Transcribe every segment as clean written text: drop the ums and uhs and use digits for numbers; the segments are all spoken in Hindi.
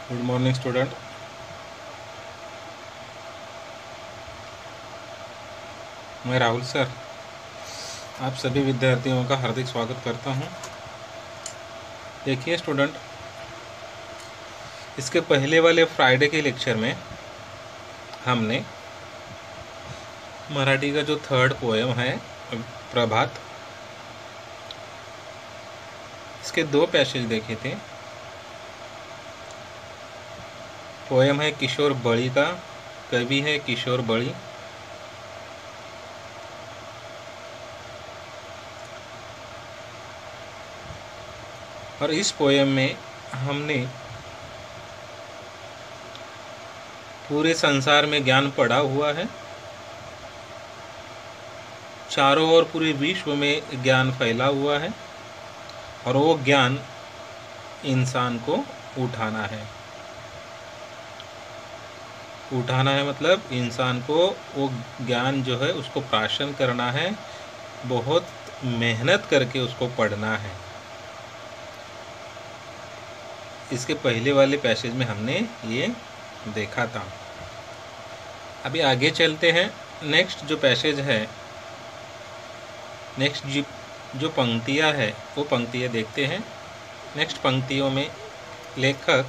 Good morning student. मैं राहुल सर आप सभी विद्यार्थियों का हार्दिक स्वागत करता हूं। देखिए स्टूडेंट, इसके पहले वाले फ्राइडे के लेक्चर में हमने मराठी का जो थर्ड पोएम है प्रभात, इसके दो पैसेज देखे थे। पोएम है किशोर बड़ी का, कवि है किशोर बड़ी। और इस पोएम में हमने पूरे संसार में ज्ञान पड़ा हुआ है, चारों ओर पूरे विश्व में ज्ञान फैला हुआ है और वो ज्ञान इंसान को उठाना है। उठाना है मतलब इंसान को वो ज्ञान जो है उसको प्राशन करना है, बहुत मेहनत करके उसको पढ़ना है। इसके पहले वाले पैसेज में हमने ये देखा था। अभी आगे चलते हैं। नेक्स्ट जो पैसेज है, नेक्स्ट जो पंक्तियाँ है वो पंक्तियाँ देखते हैं। नेक्स्ट पंक्तियों में लेखक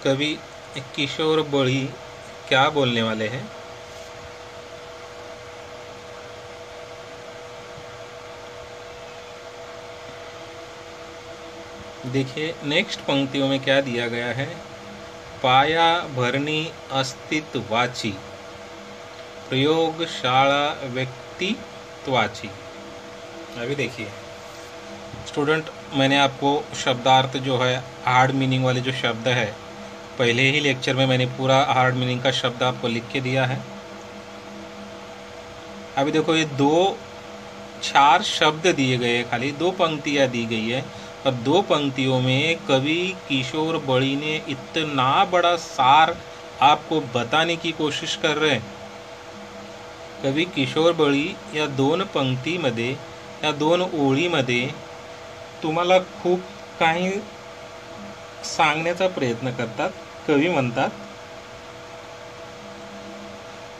कवि किशोर बड़ी क्या बोलने वाले हैं। देखिए नेक्स्ट पंक्तियों में क्या दिया गया है। पाया भरणी अस्तित्वाची, प्रयोगशाला व्यक्तित्वाची। अभी देखिए स्टूडेंट, मैंने आपको शब्दार्थ जो है हार्ड मीनिंग वाले जो शब्द है, पहले ही लेक्चर में मैंने पूरा हार्ड मीनिंग का शब्द आपको लिख के दिया है। अभी देखो ये 4 शब्द दिए गए, खाली 2 पंक्तियाँ दी गई है और 2 पंक्तियों में कवि किशोर बड़ी ने इतना बड़ा सार आपको बताने की कोशिश कर रहे हैं। कवि किशोर बड़ी या 2 पंक्तीमध्ये या 2 ओळीमध्ये तुम्हाला खूप काही सांगण्याचा प्रयत्न करतात। कवी म्हणतात,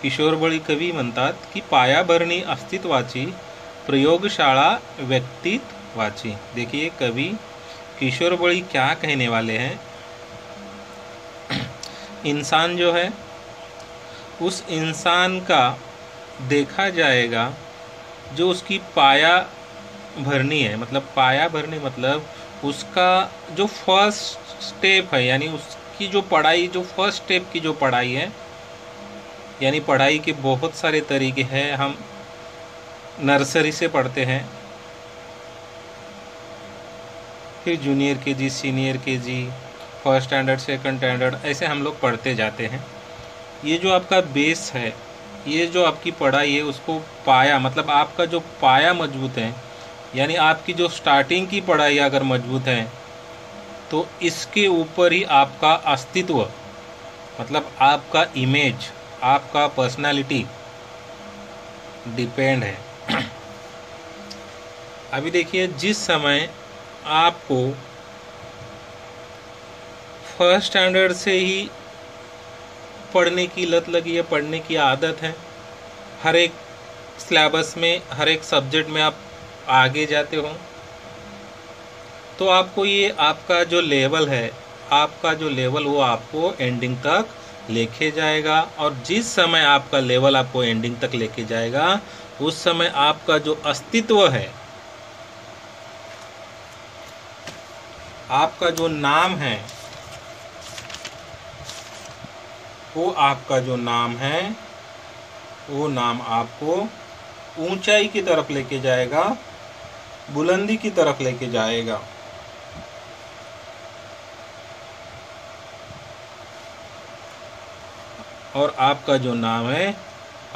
किशोर बळी कवी म्हणतात की पायाभरणी अस्तित्वाची, प्रयोगशाला व्यक्तित्वाची। देखिए कवि किशोर बड़ी क्या कहने वाले हैं। इंसान जो है उस इंसान का देखा जाएगा जो उसकी पाया भरनी है। मतलब पाया भरनी मतलब उसका जो फर्स्ट स्टेप है, यानी उसकी जो पढ़ाई, जो फर्स्ट स्टेप की जो पढ़ाई है, यानी पढ़ाई के बहुत सारे तरीके हैं। हम नर्सरी से पढ़ते हैं, फिर junior KG, senior KG, first standard, second standard, ऐसे हम लोग पढ़ते जाते हैं। ये जो आपका बेस है, ये जो आपकी पढ़ाई है, उसको पाया मतलब आपका जो पाया मजबूत है, यानी आपकी जो स्टार्टिंग की पढ़ाई अगर मजबूत है तो इसके ऊपर ही आपका अस्तित्व मतलब आपका इमेज, आपका पर्सनालिटी डिपेंड है। अभी देखिए, जिस समय आपको फर्स्ट स्टैंडर्ड से ही पढ़ने की लत लगी है, पढ़ने की आदत है, हर एक सिलेबस में, हर एक सब्जेक्ट में आप आगे जाते हो, तो आपको ये आपका जो लेवल है, आपका जो लेवल वो आपको एंडिंग तक लेके जाएगा। और जिस समय आपका लेवल आपको एंडिंग तक लेके जाएगा, उस समय आपका जो अस्तित्व है, आपका जो नाम है, वो आपका जो नाम है, वो नाम आपको ऊंचाई की तरफ लेके जाएगा, बुलंदी की तरफ लेके जाएगा। और आपका जो नाम है,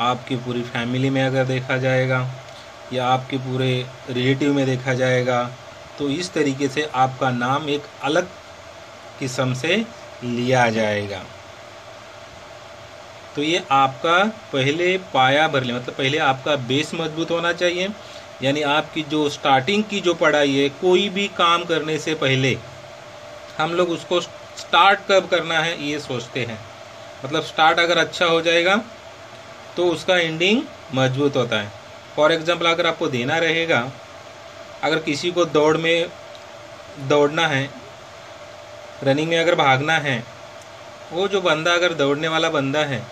आपकी पूरी फैमिली में अगर देखा जाएगा या आपके पूरे रिलेटिव में देखा जाएगा, तो इस तरीके से आपका नाम एक अलग किस्म से लिया जाएगा। तो ये आपका पहले पाया भर ले, मतलब पहले आपका बेस मजबूत होना चाहिए। यानी आपकी जो स्टार्टिंग की जो पढ़ाई है, कोई भी काम करने से पहले हम लोग उसको स्टार्ट कब करना है ये सोचते हैं। मतलब स्टार्ट अगर अच्छा हो जाएगा तो उसका एंडिंग मजबूत होता है। फॉर एग्जांपल अगर आपको देना रहेगा, अगर किसी को दौड़ना है, रनिंग में अगर भागना है, वो जो बंदा अगर दौड़ने वाला बंदा है,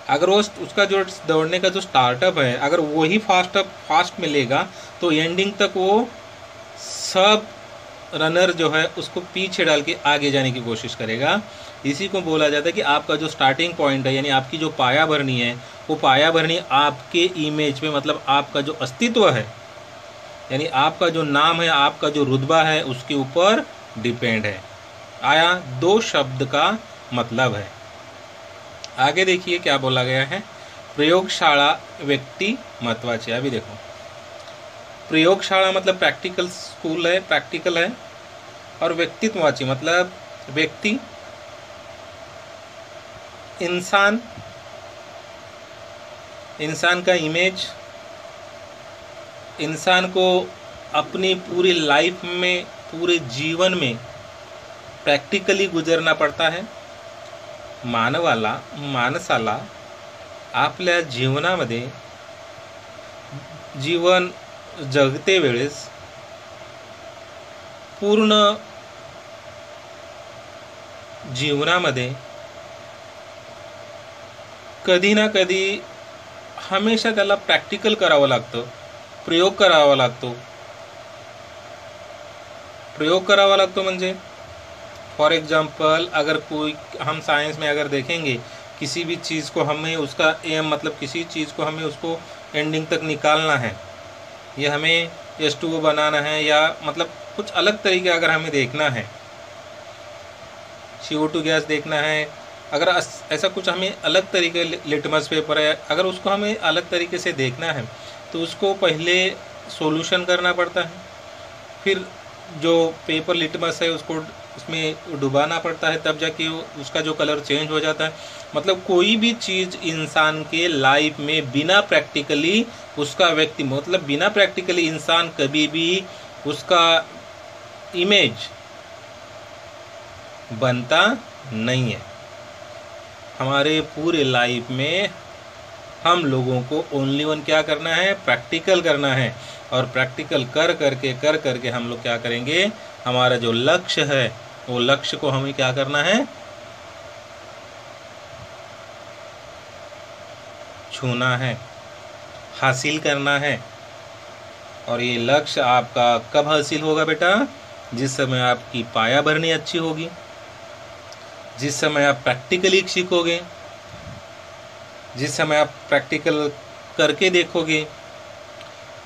अगर वो उसका जो दौड़ने का जो स्टार्टअप है अगर वही फास्ट मिलेगा तो एंडिंग तक वो सब रनर जो है उसको पीछे डाल के आगे जाने की कोशिश करेगा। इसी को बोला जाता है कि आपका जो स्टार्टिंग पॉइंट है, यानी आपकी जो पाया भरनी है, वो पाया भरनी आपके इमेज पे, मतलब आपका जो अस्तित्व है, यानी आपका जो नाम है, आपका जो रुतबा है, उसके ऊपर डिपेंड है। आया दो शब्द का मतलब है। आगे देखिए क्या बोला गया है, प्रयोगशाला व्यक्ति महत्वाचे। अभी देखो, प्रयोगशाला मतलब प्रैक्टिकल स्कूल है, प्रैक्टिकल है, और व्यक्तित्वाची मतलब व्यक्ति, इंसान का इमेज, इंसान को अपनी पूरी लाइफ में, पूरे जीवन में प्रैक्टिकली गुजरना पड़ता है। माणसाला आपल्या जीवनामध्ये जीवन जगते वेळेस पूर्ण जीवनामध्ये कधी ना कधी हमेशा त्याला प्रॅक्टिकल करावं लागतं, प्रयोग करावा लागतो। प्रयोग करावा लागतो म्हणजे फॉर एग्जांपल अगर कोई, हम साइंस में अगर देखेंगे किसी भी चीज़ को हमें उसका एम, मतलब किसी चीज़ को हमें उसको एंडिंग तक निकालना है, या हमें H2O बनाना है, या मतलब कुछ अलग तरीके अगर हमें देखना है, CO2 गैस देखना है, अगर ऐसा कुछ हमें अलग तरीके, लिटमस पेपर है, अगर उसको हमें अलग तरीके से देखना है तो उसको पहले सॉल्यूशन करना पड़ता है, फिर जो पेपर लिटमस है उसको उसमें डुबाना पड़ता है, तब जाके उसका जो कलर चेंज हो जाता है। मतलब कोई भी चीज़ इंसान के लाइफ में बिना प्रैक्टिकली उसका व्यक्ति, मतलब बिना प्रैक्टिकली इंसान कभी भी उसका इमेज बनता नहीं है। हमारे पूरे लाइफ में हम लोगों को ओनली वन क्या करना है, प्रैक्टिकल करना है, और प्रैक्टिकल कर करके हम लोग क्या करेंगे, हमारा जो लक्ष्य है वो लक्ष्य को हमें क्या करना है, छूना है, हासिल करना है। और ये लक्ष्य आपका कब हासिल होगा बेटा, जिस समय आपकी पाया भरनी अच्छी होगी, जिस समय आप प्रैक्टिकली सीखोगे, जिस समय आप प्रैक्टिकल करके देखोगे।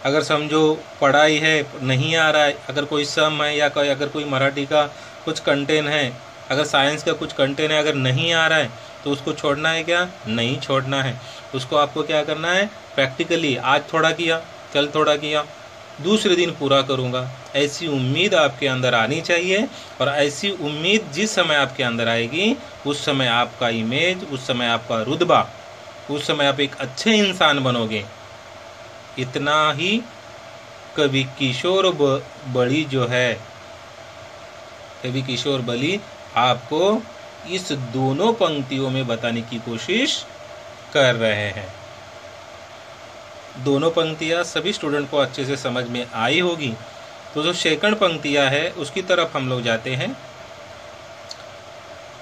अगर समझो पढ़ाई है नहीं आ रहा है, अगर कोई सम है या कोई, अगर कोई मराठी का कुछ कंटेंट है, अगर साइंस का कुछ कंटेंट है, अगर नहीं आ रहा है तो उसको छोड़ना है क्या, नहीं छोड़ना है। उसको आपको क्या करना है, प्रैक्टिकली आज थोड़ा किया, कल थोड़ा किया, दूसरे दिन पूरा करूँगा, ऐसी उम्मीद आपके अंदर आनी चाहिए। और ऐसी उम्मीद जिस समय आपके अंदर आएगी उस समय आपका इमेज, उस समय आपका रुतबा, उस समय आप एक अच्छे इंसान बनोगे। इतना ही कवि किशोर बली जो है, कवि किशोर बली आपको इस दोनों पंक्तियों में बताने की कोशिश कर रहे हैं। दोनों पंक्तियां सभी स्टूडेंट को अच्छे से समझ में आई होगी। तो जो सेकंड पंक्तियां है उसकी तरफ हम लोग जाते हैं।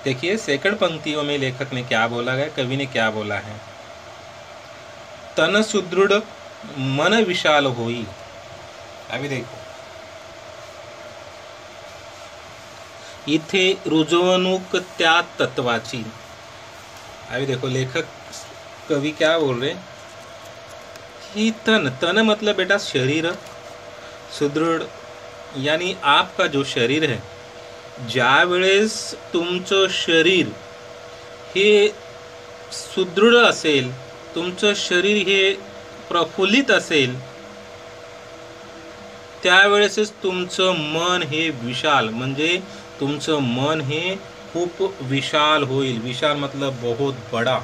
देखिए सेकंड पंक्तियों में लेखक ने क्या बोला है, कवि ने क्या बोला है, तन सुदृढ़ मन विशाल होई। अभी देखो इथे रुजवणूक त्या तत्वाची। अभी देखो लेखक कवि क्या बोल रहे, कि तन मतलब बेटा शरीर, सुदृढ़ यानी आपका जो शरीर है, ज्या वेळेस तुमचं शरीर हे सुदृढ असेल, तुमचं शरीर हे प्रफुल्लित असेल, त्यावेळेसच तुमचं मन हे विशाल, म्हणजे तुमचं मन हे खूप विशाल होईल। विशाल मतलब बहुत बड़ा,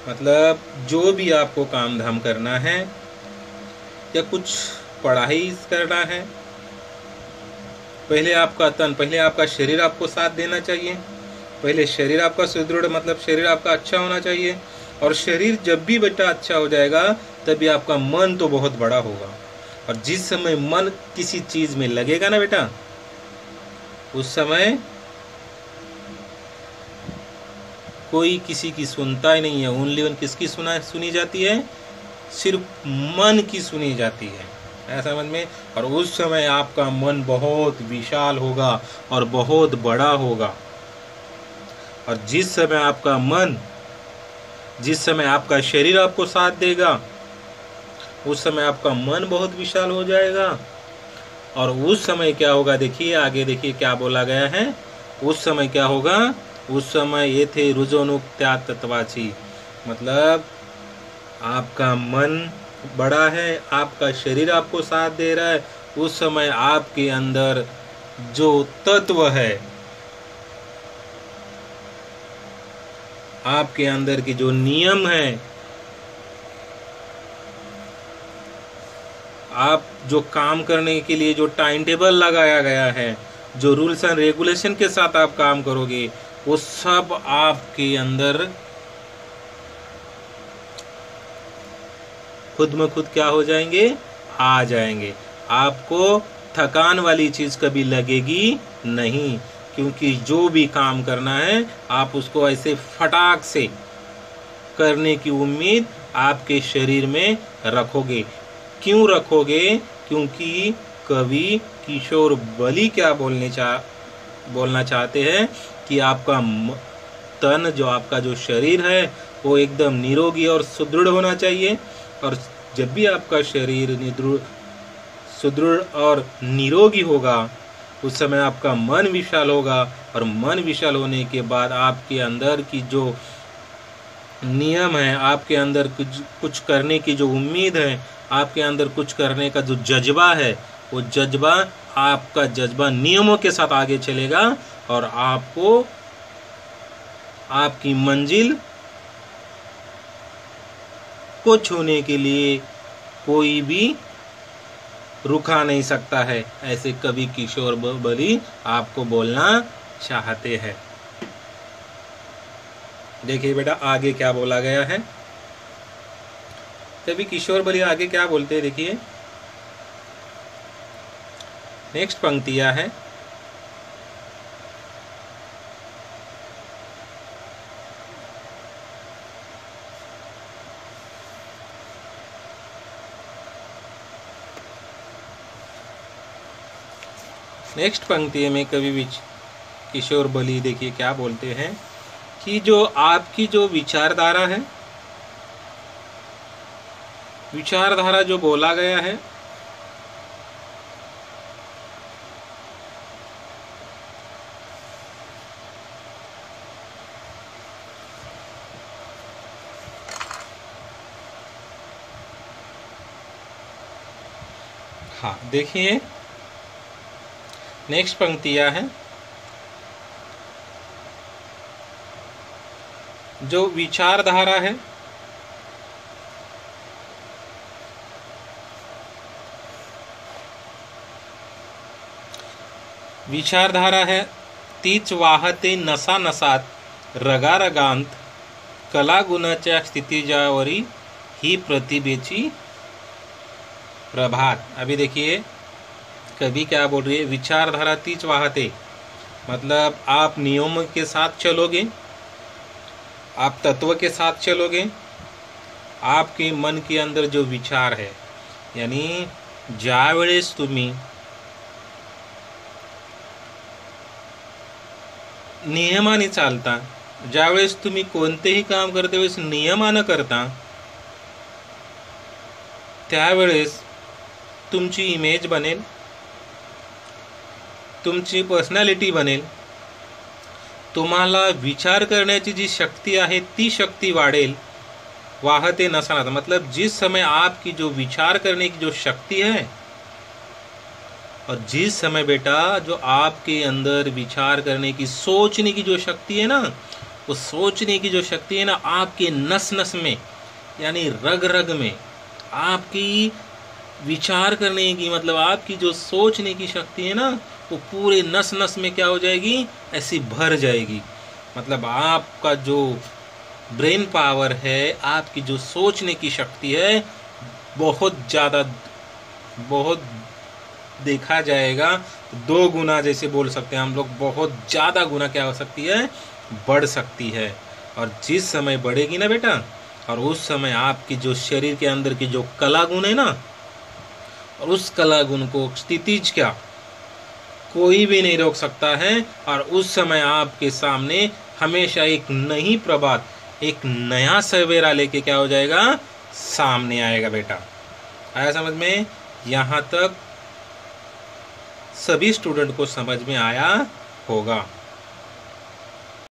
मतलब जो भी आपको काम धाम करना है या कुछ पढ़ाई करना है पहले आपका तन, पहले आपका शरीर आपको साथ देना चाहिए। पहले शरीर आपका सुदृढ़, मतलब शरीर आपका अच्छा होना चाहिए। और शरीर जब भी बेटा अच्छा हो जाएगा तभी आपका मन तो बहुत बड़ा होगा। और जिस समय मन किसी चीज में लगेगा ना बेटा, उस समय कोई किसी की सुनता ही नहीं है। ओनली वन किसकी सुनी जाती है? सिर्फ मन की सुनी जाती है, ऐसा समझ में। और उस समय आपका मन बहुत विशाल होगा और बहुत बड़ा होगा। और जिस समय आपका शरीर आपको साथ देगा, उस समय आपका मन बहुत विशाल हो जाएगा। और उस समय क्या होगा, देखिए आगे देखिए क्या बोला गया है। उस समय क्या होगा? उस समय ये थे रुजोनुक्त्या तत्वाची, मतलब आपका मन बड़ा है, आपका शरीर आपको साथ दे रहा है। उस समय आपके अंदर जो तत्व है, आपके अंदर की जो नियम है, आप जो काम करने के लिए जो टाइम टेबल लगाया गया है, जो रूल्स एंड रेगुलेशन के साथ आप काम करोगे, वो सब आपके अंदर खुद में खुद क्या हो जाएंगे? आ जाएंगे। आपको थकान वाली चीज कभी लगेगी नहीं, क्योंकि जो भी काम करना है आप उसको ऐसे फटाक से करने की उम्मीद आपके शरीर में रखोगे। क्यों रखोगे? क्योंकि कवि किशोर बली क्या बोलना चाहते हैं कि आपका तन, जो आपका जो शरीर है, वो एकदम निरोगी और सुदृढ़ होना चाहिए। और जब भी आपका शरीर सुदृढ़ और निरोगी होगा, उस समय आपका मन विशाल होगा। और मन विशाल होने के बाद आपके अंदर की जो नियम है, आपके अंदर कुछ करने की जो उम्मीद है, आपके अंदर कुछ करने का जो जज्बा है, वो जज्बा, आपका जज्बा नियमों के साथ आगे चलेगा और आपको आपकी मंजिल को छूने के लिए कोई भी रुका नहीं सकता है। ऐसे कवि किशोर बली आपको बोलना चाहते हैं। देखिए बेटा आगे क्या बोला गया है। कवि किशोर बली आगे क्या बोलते हैं, देखिए नेक्स्ट पंक्तियां है। नेक्स्ट पंक्ति में कवि किशोर बली देखिए क्या बोलते हैं कि जो आपकी जो विचारधारा है, विचारधारा जो बोला गया है, हाँ देखिए नेक्स्ट पंक्तियां हैं। जो विचारधारा है, विचारधारा है, तीच वाहते नसा नसात रगारगांत, कला गुणाच्या स्थितीजावरी ही प्रतिभेची प्रभात। अभी देखिए कवि क्या बोल रही है, विचारधारा तीच वाहते, मतलब आप नियमों के साथ चलोगे, आप तत्व के साथ चलोगे, आपके मन के अंदर जो विचार है, यानी ज्यावेळेस तुम्ही नियमाने चालता, ज्यावेळेस तुम्ही कोणतेही काम करते वेळेस नियमानं करता, त्यावेळेस तुमची इमेज बनेल, तुमची पर्सनॅलिटी बनेल, तुम्हाला विचार करण्याची जी शक्ति आहे ती शक्ति वाढेल। वाहते नसाना, मतलब जिस समय आपकी जो विचार करने की जो शक्ति है, और जिस समय बेटा जो आपके अंदर विचार करने की, सोचने की जो शक्ति है ना, वो सोचने की जो शक्ति है ना, आपके नस नस में, यानी रग रग में, आपकी विचार करने की, मतलब आपकी जो सोचने की शक्ति है ना, वो पूरे नस नस में क्या हो जाएगी, ऐसी भर जाएगी। मतलब आपका जो ब्रेन पावर है, आपकी जो सोचने की शक्ति है, बहुत ज़्यादा, बहुत देखा जाएगा 2 गुना, जैसे बोल सकते हैं हम लोग, बहुत ज़्यादा गुना क्या हो सकती है, बढ़ सकती है। और जिस समय बढ़ेगी ना बेटा, और उस समय आपकी जो शरीर के अंदर की जो कला गुण है ना, और उस कला गुण को स्थितिज क्या कोई भी नहीं रोक सकता है। और उस समय आपके सामने हमेशा एक नई प्रभात, एक नया सवेरा लेके क्या हो जाएगा, सामने आएगा बेटा। आया समझ में? यहाँ तक सभी स्टूडेंट को समझ में आया होगा।